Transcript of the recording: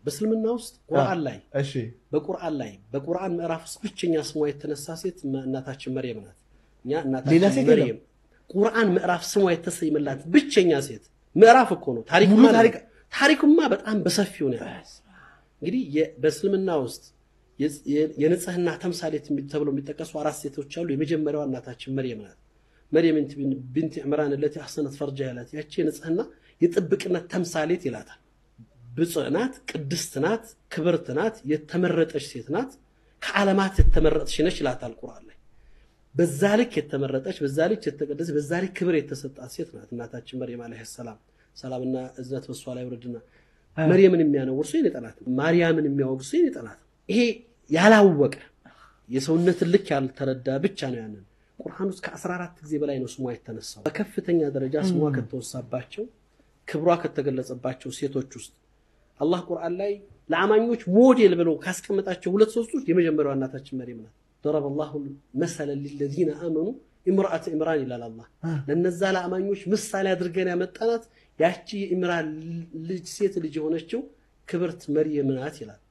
በእስልምና ውስጥ ቁርአን ላይ እሺ በቁርአን ምዕራፍ ውስጥ ብቸኛ ስሟ የተነሳ ሴት እናታችን መርየም ናት እኛ እናታችን መርየም ቁርአን ምዕራፍ ስሟ የተሰየመላት ብቸኛ ሴት ምዕራፍ እኮ ነው ታሪኩማ በጣም በሰፊው ነው እንግዲህ በእስልምና ውስጥ የንጽህና ተምሳሌት ተብሎ የሚጠቀሱ አራት ሴቶች አሉ የመጀመሪያዋ እናታችን መርየም ናት መርየም ቢንት ዕምራን التي احسنت فرجها ያላት ያቺ ንጽህና የጥብቅነት ተምሳሌት ይላታል ብጽዕናት ቅድስት ናት ክብርት ናት የተመረጠች ሴት ናት ከዓለማት የተመረጠች ነች ይላታል ቁርአን ላይ በዛልክ የተመረጠች በዛልክ የተቀደሰች በዛልክ ክብር የተሰጣት ሴት ናት እናታችን መርየም አለይሂ ሰላምና እዝነት በሷ ላይ ወረድና መርየምን የሚያነውር ሰው ይጠላት ማርያምን የሚያወግዝ ሰው ይጠላት ይሄ ያላወቀ የሰውነት ልክ ያልተረዳ ብቻ ነው ያንን ቁርአን ውስጥ ከ14 ጊዜ በላይ ነው ስሟ የተነሳው በከፍተኛ ደረጃ ስሟ ከተወሳባቸው ክብሯ ከተገለጸባቸው ሴቶች ውስጥ አላህ ቁርአን ላይ ለአማኞች ሞዴል ብለው ካስቀመጣቸው ሁለት ሶስቶች የመጀመሪያው እናታችን መርየም ናት ضرب الله مثلا للذين امنوا امراه عمران الى الله ለነዛ ለአማኞች ምሳሌ አድርገን ያመጣናት ያቺ ኢምራን ልጅ ሴት ልጅ ሆነችው ክብርት መርየም ናት ይላል